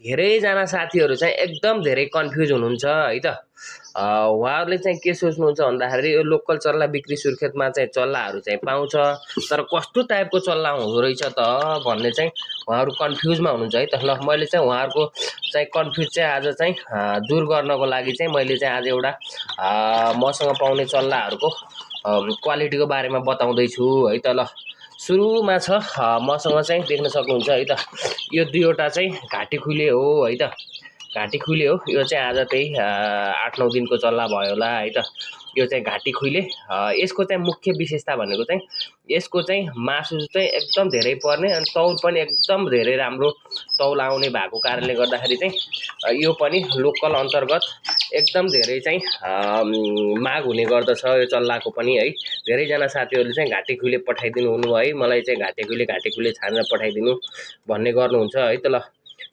धेरैजना साथीहरू चाहिँ एकदम धेरै कन्फ्युज हुनुहुन्छ है त। उहाँहरूले चाहिँ के सोच्नुहुन्छ भन्दाखेरि यो लोकल चल्ला बिक्री सुर्खेतमा चाहिँ चल्लाहरू चाहिँ पाउँछ, तर कस्तो टाइपको चल्ला हुँदो रहेछ त भन्ने चाहिँ उहाँहरू कन्फ्युजमा हुनुहुन्छ है त। ल मैले चाहिँ उहाँहरूको चाहिँ कन्फ्युज चाहिँ आज चाहिँ दूर गर्नको लागि चाहिँ मैले चाहिँ आज एउटा मसँग पाउने चल्लाहरूको क्वालिटीको बारेमा बताउँदैछु है त। ल सुरुमा छ मसँग चाहिँ देख्न सक्नुहुन्छ है त, यो दुईवटा चाहिँ घाँटी खुले हो है त, घाँटी खुले हो। यो चाहिँ आज त्यही 8-9 दिनको चल्ला भयो होला है त। यो चाहिँ घाँटी खुले। यसको चाहिँ मुख्य विशेषता भनेको चाहिँ यसको चाहिँ मासु चाहिँ एकदम धेरै पर्ने अनि तौल पनि एकदम धेरै राम्रो तौल आउने भएको कारणले गर्दाखेरि चाहिँ यो पनि लोकल अन्तर्गत एकदम धेरै चाहिँ माग हुने गर्दछ यो चल्लाको पनि है। धेरैजना साथीहरूले चाहिँ घाँटी खुले पठाइदिनु हुनु है, मलाई चाहिँ घाँटी खुले छानेर पठाइदिनु भन्ने गर्नुहुन्छ है त। ल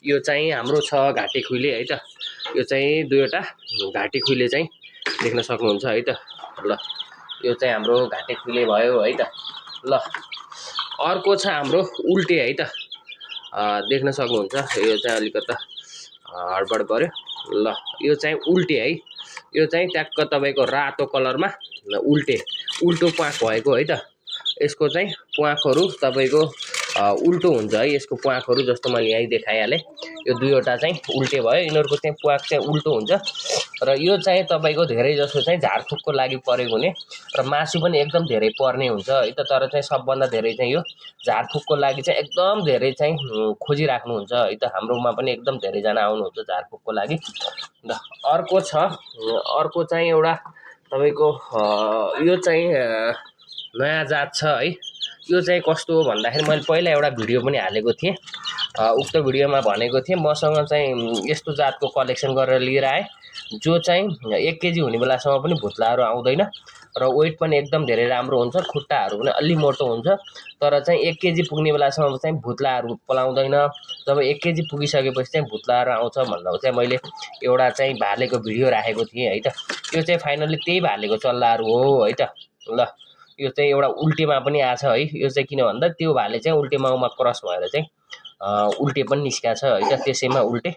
यो चाहिँ हाम्रो छ घाँटी खुले है त। यो चाहिँ दुईवटा घाँटी खुले चाहिँ देख्न सक्नुहुन्छ है त। ल यो चाहिँ हाम्रो घाँटी खुले भयो है त। ल अर्को छ हाम्रो उल्टे है त, देख्न सक्नुहुन्छ। यो चाहिँ अलिकता हडबड गर्यो। ल यो चाहिँ उल्टे है, यो चाहिँ ट्याक्क तपाईँको रातो कलरमा उल्टो प्वाँख भएको है त। यसको चाहिँ प्वाँखहरू तपाईँको उल्टो हुन्छ है, यसको प्वाँखहरू जस्तो मैले यहीँ देखाइहालेँ। यो दुईवटा चाहिँ उल्टे भयो, यिनीहरूको चाहिँ प्वाँख चाहिँ उल्टो हुन्छ र यो चाहिँ तपाईँको धेरै जसो चाहिँ झारफुकको लागि परेको हुने र मासु पनि एकदम धेरै पर्ने हुन्छ है त। तर चाहिँ सबभन्दा धेरै चाहिँ यो झारफुकको लागि चाहिँ एकदम धेरै चाहिँ खोजिराख्नुहुन्छ है त। हाम्रोमा पनि एकदम धेरैजना आउनुहुन्छ झारफुकको लागि। ल अर्को चाहिँ एउटा तपाईँको यो चाहिँ नयाँ जात छ है। यो चाहिँ कस्तो हो भन्दाखेरि मैले पहिला एउटा भिडियो पनि हालेको थिएँ, उक्त भिडियोमा भनेको थिएँ मसँग चाहिँ यस्तो जातको कलेक्सन गरेर लिएर आएँ जो चाहिँ 1 केजी हुने बेलासम्म पनि भुत्लाहरू आउँदैन र वेट पनि एकदम धेरै राम्रो हुन्छ, खुट्टाहरू पनि अलि मोटो हुन्छ। तर चाहिँ 1 केजी पुग्ने बेलासम्म चाहिँ भुत्लाहरू पलाउँदैन। जब 1 केजी पुगिसकेपछि चाहिँ भुत्लाहरू आउँछ भन्दा चाहिँ मैले एउटा चाहिँ भालेको भिडियो राखेको थिएँ है त। यो चाहिँ फाइनल्ली त्यही भालेको चल्लाहरू हो है त। ल यो चाहिँ एउटा उल्टेमा पनि आछ है। यो चाहिँ किन भन्दा त्यो भाले चाहिँ उल्टे माउमा क्रस भएर चाहिँ उल्टे पनि निस्किएको छ है त, त्यसैमा उल्टे।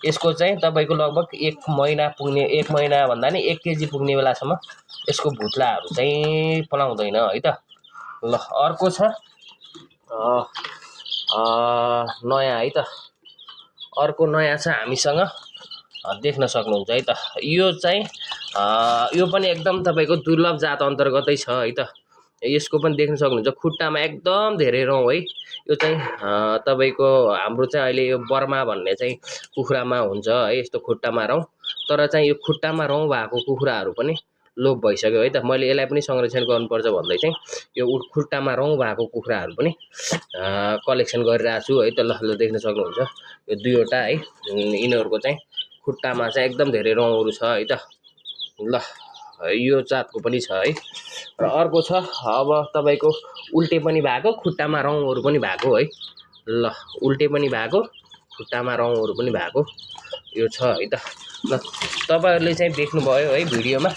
यसको चाहिँ तपाईँको लगभग 1 महिना भन्दा नि 1 केजी पुग्ने बेलासम्म यसको भुत्लाहरू चाहिँ पलाउँदैन है त। ल अर्को छ नयाँ है त। अर्को नयाँ छ हामीसँग, देख्न सक्नुहुन्छ है त। यो चाहिँ यो पनि एकदम तपाईँको दुर्लभ जात अन्तर्गतै छ है त। यसको पनि देख्न सक्नुहुन्छ खुट्टामा एकदम धेरै रौँ है। यो चाहिँ तपाईँको हाम्रो चाहिँ अहिले यो बर्मा भन्ने चाहिँ कुखुरामा हुन्छ है यस्तो खुट्टामा रौँ। तर चाहिँ यो खुट्टामा रौँ भएको कुखुराहरू पनि लोप भइसक्यो है त। मैले यसलाई पनि संरक्षण गर्नुपर्छ भन्दै चाहिँ यो खुट्टामा रौँ भएको कुखुराहरू पनि कलेक्सन गरिरहेको छु है त। ल देख्न सक्नुहुन्छ यो दुईवटा है, यिनीहरूको चाहिँ खुट्टामा चाहिँ एकदम धेरै रौँहरू छ है त। ल यो जातको पनि छ है। र अर्को छ अब तपाईँको उल्टे पनि भएको, खुट्टामा रौँहरू पनि भएको है। ल उल्टे पनि भएको, खुट्टामा रौँहरू पनि भएको यो छ है त। ल तपाईँहरूले चाहिँ देख्नुभयो है भिडियोमा,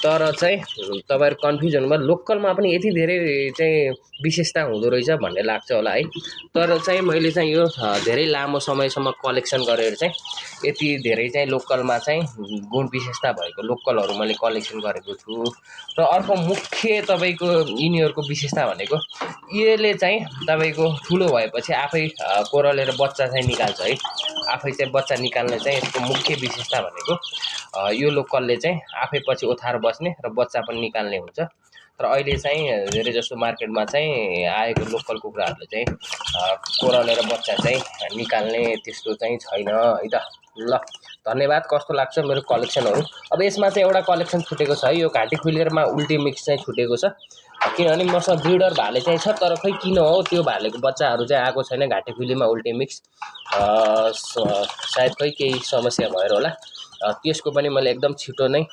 तर चाहिँ तपाईँहरू कन्फ्युज हुनुभयो लोकलमा पनि यति धेरै चाहिँ विशेषता हुँदो रहेछ भन्ने लाग्छ होला है। तर चाहिँ मैले चाहिँ यो धेरै लामो समयसम्म कलेक्सन गरेर चाहिँ यति धेरै चाहिँ लोकलमा चाहिँ गुण विशेषता भएको लोकलहरू मैले कलेक्सन गरेको छु। र अर्को मुख्य तपाईँको यिनीहरूको विशेषता भनेको यसले चाहिँ तपाईँको ठुलो भएपछि आफै कोरलेर बच्चा चाहिँ निकाल्छ है। आफै चाहिँ बच्चा निकाल्ने चाहिँ यसको मुख्य विशेषता भनेको यो लोकलले चाहिँ आफै पछि ओथार बस्ने र बच्चा पनि निकाल्ने हुन्छ। तर अहिले चाहिँ धेरै जस्तो मार्केटमा चाहिँ आएको लोकल कुखुराहरूले चाहिँ कोरलेर बच्चा चाहिँ निकाल्ने त्यस्तो चाहिँ छैन है त। ल धन्यवाद। कस्तो लाग्छ मेरो कलेक्सनहरू? अब यसमा चाहिँ एउटा कलेक्सन छुटेको छ है, यो घाँटी खुलेरमा उल्टी मिक्स चाहिँ छुटेको छ। किनभने मसँग ब्रिडर भाले चाहिँ छ, तर खै किन हो त्यो भालेको बच्चाहरू चाहिँ आएको छैन घाँटी खुलेमा उल्टी मिक्स, सायद खै केही समस्या भएर होला। त्यसको पनि मैले एकदम छिटो नै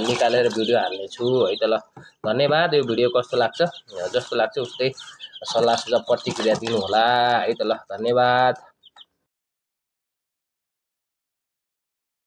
निकालेर भिडियो हाल्नेछु है त। ल धन्यवाद। यो भिडियो कस्तो लाग्छ, जस्तो लाग्छ उस्तै सल्लाह सुझाव प्रतिक्रिया दिनु होला है त। ल धन्यवाद।